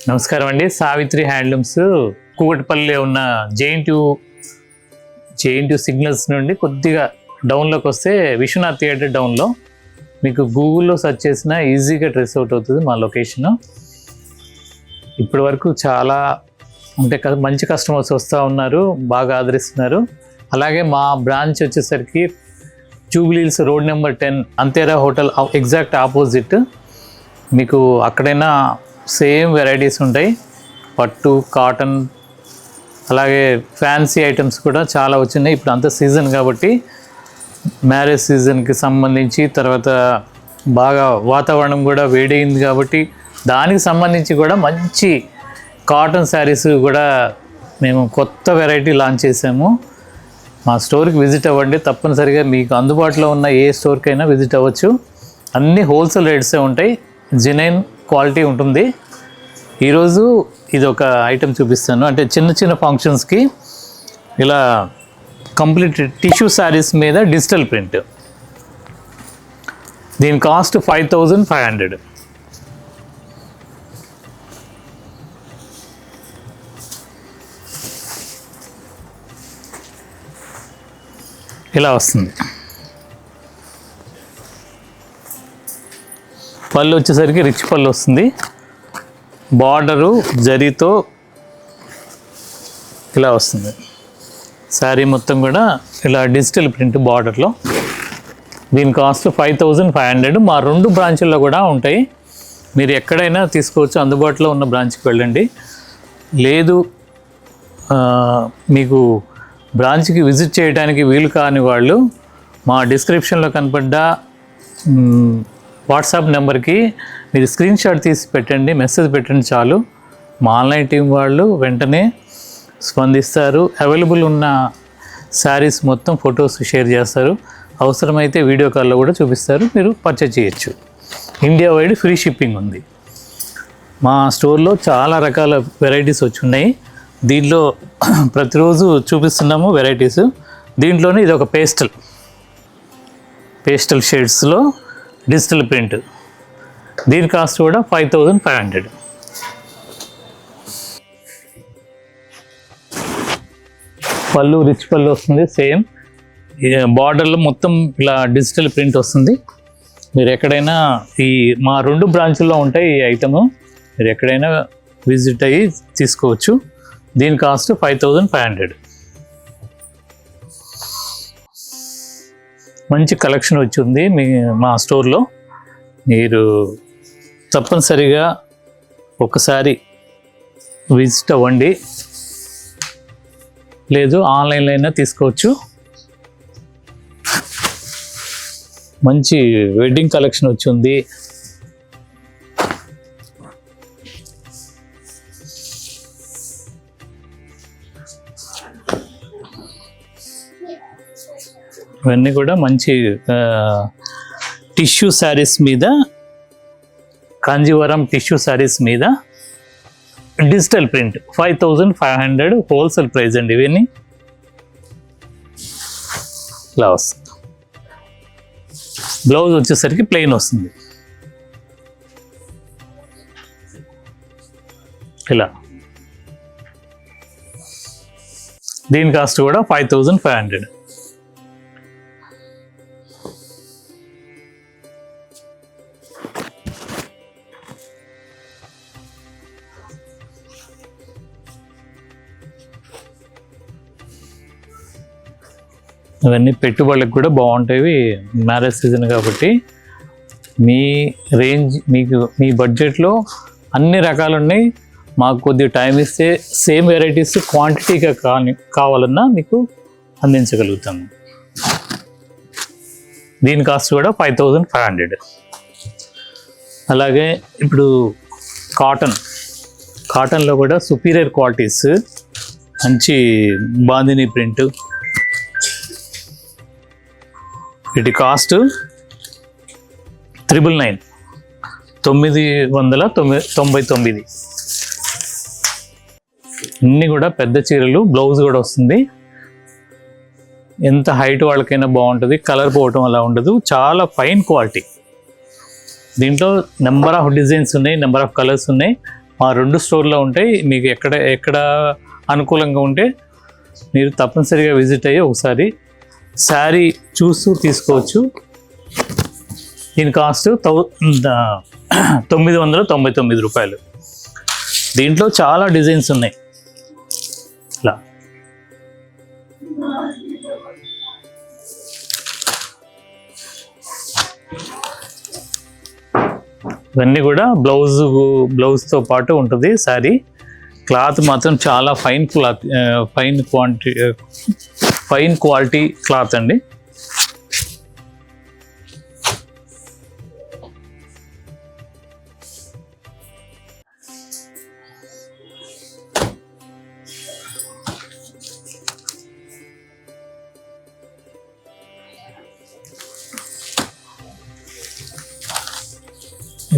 నమస్కారం అండి. సావిత్రి హ్యాండ్లూమ్స్ కూకట్పల్లిలో ఉన్న జేఎన్టీ సిగ్నల్స్ నుండి కొద్దిగా డౌన్లోకి వస్తే విశ్వనాథ్ థియేటర్ డౌన్లో మీకు గూగుల్లో సెర్చ్ చేసినా ఈజీగా ట్రేస్ అవుట్ అవుతుంది మా లొకేషన్. ఇప్పటి వరకు చాలా మంచి కస్టమర్స్ వస్తూ ఉన్నారు, బాగా ఆదరిస్తున్నారు. అలాగే మా బ్రాంచ్ వచ్చేసరికి జూబ్లీహిల్స్ రోడ్ నెంబర్ 10 అంతేరా హోటల్ ఎగ్జాక్ట్ ఆపోజిట్. మీకు అక్కడైనా సేమ్ వెరైటీస్ ఉంటాయి, పట్టు, కాటన్, అలాగే ఫ్యాన్సీ ఐటమ్స్ కూడా చాలా వచ్చినాయి. ఇప్పుడు అంత సీజన్ కాబట్టి మ్యారేజ్ సీజన్కి సంబంధించి, తర్వాత బాగా వాతావరణం కూడా వేడైంది కాబట్టి దానికి సంబంధించి కూడా మంచి కాటన్ శారీస్ కూడా మేము కొత్త వెరైటీ లాంచ్ చేసాము. మా స్టోర్కి విజిట్ అవ్వండి, తప్పనిసరిగా మీకు అందుబాటులో ఉన్న ఏ స్టోర్కైనా విజిట్ అవ్వచ్చు. అన్నీ హోల్సేల్ రేట్సే ఉంటాయి, జెన్యూన్ క్వాలిటీ ఉంటుంది. ఈరోజు ఇది ఒక ఐటెం చూపిస్తాను. అంటే చిన్న చిన్న ఫంక్షన్స్కి ఇలా కంప్లీట్ టిష్యూ శారీస్ మీద డిజిటల్ ప్రింట్. దీని కాస్ట్ 5500. ఇలా వస్తుంది. పళ్ళు వచ్చేసరికి రిచ్ పళ్ళు వస్తుంది, బార్డరు జరీతో ఇలా వస్తుంది. శారీ మొత్తం కూడా ఇలా డిజిటల్ ప్రింట్ బార్డర్లో. దీని కాస్ట్ 5500. మా 2 బ్రాంచుల్లో కూడా ఉంటాయి, మీరు ఎక్కడైనా తీసుకోవచ్చు. అందుబాటులో ఉన్న బ్రాంచ్కి వెళ్ళండి. లేదు మీకు బ్రాంచ్కి విజిట్ చేయడానికి వీలు కాని వాళ్ళు మా డిస్క్రిప్షన్లో కనపడ్డ వాట్సాప్ నెంబర్కి మీరు స్క్రీన్ షాట్ తీసి పెట్టండి, మెసేజ్ పెట్టండి చాలు. మా ఆన్లైన్ టీం వాళ్ళు వెంటనే స్పందిస్తారు. అవైలబుల్ ఉన్న శారీస్ మొత్తం ఫొటోస్ షేర్ చేస్తారు. అవసరమైతే వీడియో కాల్లో కూడా చూపిస్తారు, మీరు పర్చేజ్ చేయొచ్చు. ఇండియా వైడ్ ఫ్రీ షిప్పింగ్ ఉంది. మా స్టోర్లో చాలా రకాల వెరైటీస్ వచ్చి ఉన్నాయి. దీంట్లో ప్రతిరోజు చూపిస్తున్నాము వెరైటీస్. దీంట్లోనే ఇది ఒక పేస్టల్ షేడ్స్లో డిజిటల్ ప్రింట్. దీని కాస్ట్ కూడా 5500. పళ్ళు రిచ్ పళ్ళు వస్తుంది, సేమ్ బార్డర్లో మొత్తం ఇలా డిజిటల్ ప్రింట్ వస్తుంది. మీరు ఎక్కడైనా మా 2 బ్రాంచుల్లో ఉంటాయి ఈ ఐటము, మీరు ఎక్కడైనా విజిట్ అయ్యి తీసుకోవచ్చు. దీని కాస్ట్ 5500. మంచి కలెక్షన్ వచ్చింది మా స్టోర్లో. మీరు తప్పనిసరిగా ఒకసారి విజిట్ అవ్వండి, లేదు ఆన్లైన్లో అయినా తీసుకోవచ్చు. మంచి వెడ్డింగ్ కలెక్షన్ వచ్చింది. ఇవన్నీ కూడా మంచి టిష్యూ శారీస్ మీద, కాంజీవరం టిష్యూ శారీస్ మీద డిజిటల్ ప్రింట్. 5500 హోల్సేల్ ప్రైస్ అండి. ఇవన్నీ ఇలా వస్తుంది. బ్లౌజ్ వచ్చేసరికి ప్లెయిన్ వస్తుంది ఇలా. దీని కాస్ట్ కూడా 5500. ఇవన్నీ పెట్టుబడులకు కూడా బాగుంటాయి, మ్యారేజ్ సీజన్ కాబట్టి. మీ రేంజ్ మీ బడ్జెట్లో అన్ని రకాలు ఉన్నాయి. మాకు కొద్దిగా టైం ఇస్తే సేమ్ వెరైటీస్ క్వాంటిటీగా కావాలన్నా మీకు అందించగలుగుతాము. దీని కాస్ట్ కూడా 5500. అలాగే ఇప్పుడు కాటన్లో కూడా సుపీరియర్ క్వాలిటీస్, మంచి బాందిని ప్రింట్. వీటి కాస్ట్ 999. అన్నీ కూడా పెద్ద చీరలు, బ్లౌజ్ కూడా వస్తుంది. ఎంత హైట్ వాళ్ళకైనా బాగుంటుంది, కలర్ పోవటం అలా ఉండదు, చాలా ఫైన్ క్వాలిటీ. దీంట్లో నెంబర్ ఆఫ్ డిజైన్స్ ఉన్నాయి, నెంబర్ ఆఫ్ కలర్స్ ఉన్నాయి. మా 2 స్టోర్లో ఉంటాయి. మీకు ఎక్కడ అనుకూలంగా ఉంటే మీరు తప్పనిసరిగా విజిట్ అయ్యి ఒకసారి శారీ చూస్తూ తీసుకోవచ్చు. దీని కాస్ట్ 999 రూపాయలు. దీంట్లో చాలా డిజైన్స్ ఉన్నాయి. ఇలా ఇవన్నీ కూడా బ్లౌజ్తో పాటు ఉంటుంది శారీ. క్లాత్ మాత్రం చాలా ఫైన్ క్వాలిటీ క్లాత్ అండి.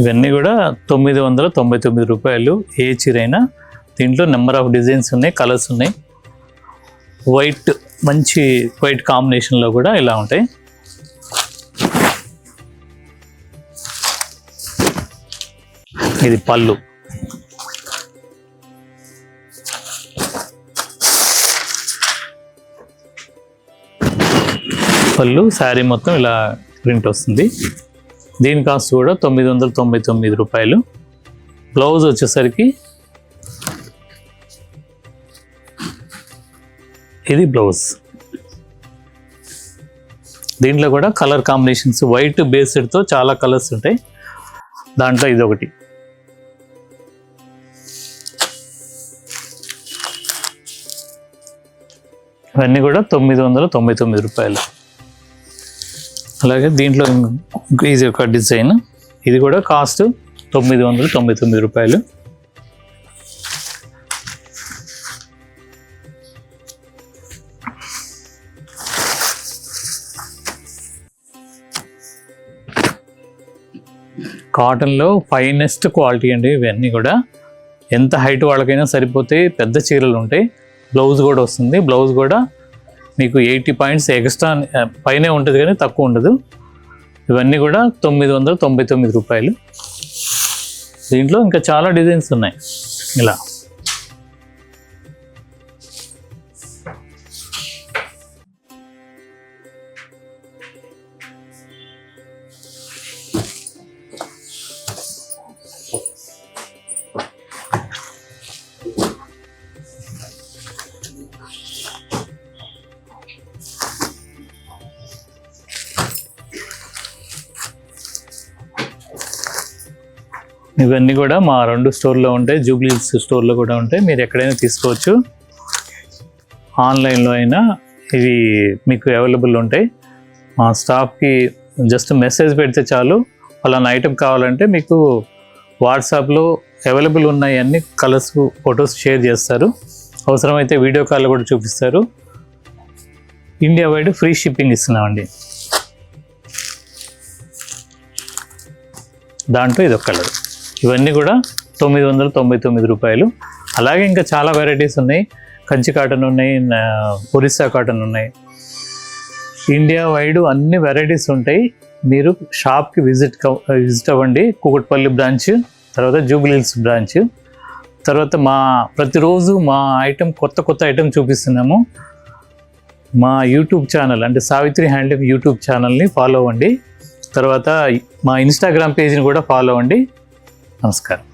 ఇవన్నీ కూడా 999 రూపాయలు ఏ చీరైనా. దీంట్లో నెంబర్ ఆఫ్ డిజైన్స్ ఉన్నాయి, కలర్స్ ఉన్నాయి. మంచి వైట్ కాంబినేషన్లో కూడా ఇలా ఉంటాయి. ఇది పళ్ళు. శారీ మొత్తం ఇలా ప్రింట్ వస్తుంది. దీని కాస్ట్ కూడా 999 రూపాయలు. బ్లౌజ్ వచ్చేసరికి ఇది బ్లౌజ్. దీంట్లో కూడా కలర్ కాంబినేషన్స్ వైట్ బేస్డ్తో చాలా కలర్స్ ఉంటాయి. దాంట్లో ఇది ఒకటి. ఇవన్నీ కూడా 999 రూపాయలు. అలాగే దీంట్లో ఇది ఒక డిజైన్. ఇది కూడా కాస్ట్ 999 రూపాయలు. కాటన్లో ఫైనెస్ట్ క్వాలిటీ అండి ఇవన్నీ కూడా. ఎంత హైట్ వాళ్ళకైనా సరిపోతాయి. పెద్ద చీరలు ఉంటాయి. బ్లౌజ్ కూడా వస్తుంది. బ్లౌజ్ కూడా మీకు 80 పాయింట్స్ ఎక్స్ట్రా పైనే ఉంటుంది కానీ తక్కువ ఉండదు. ఇవన్నీ కూడా 999 రూపాయలు. దీంట్లో ఇంకా చాలా డిజైన్స్ ఉన్నాయి. ఇలా ఇవన్నీ కూడా మా 2 స్టోర్లో ఉంటాయి. జూబ్లీ హిల్స్ స్టోర్లో కూడా ఉంటాయి. మీరు ఎక్కడైనా తీసుకోవచ్చు. ఆన్లైన్లో అయినా ఇవి మీకు అవైలబుల్ ఉంటాయి. మా స్టాఫ్కి జస్ట్ మెసేజ్ పెడితే చాలు. అలాంటి ఐటెం కావాలంటే మీకు వాట్సాప్లో అవైలబుల్ ఉన్నాయి అన్ని కలర్స్ ఫొటోస్ షేర్ చేస్తారు. అవసరమైతే వీడియో కాల్ కూడా చూపిస్తారు. ఇండియా వైడ్ ఫ్రీ షిప్పింగ్ ఇస్తున్నామండి. దాంట్లో ఇదొక కలర్. ఇవన్నీ కూడా 999 రూపాయలు. అలాగే ఇంకా చాలా వెరైటీస్ ఉన్నాయి. కంచి కాటన్ ఉన్నాయి, ఒరిస్సా కాటన్ ఉన్నాయి. ఇండియా వైడ్ అన్ని వెరైటీస్ ఉంటాయి. మీరు షాప్కి విజిట్ అవ్వండి. కూకట్పల్లి బ్రాంచ్, తర్వాత జూబ్లీ హిల్స్ బ్రాంచ్. తర్వాత ప్రతిరోజు మా కొత్త ఐటెం చూపిస్తున్నాము. మా యూట్యూబ్ ఛానల్ అంటే సావిత్రి హ్యాండ్లూమ్ యూట్యూబ్ ఛానల్ని ఫాలో అవ్వండి. తర్వాత మా ఇన్స్టాగ్రామ్ పేజ్ని కూడా ఫాలో అవ్వండి. నమస్కారం.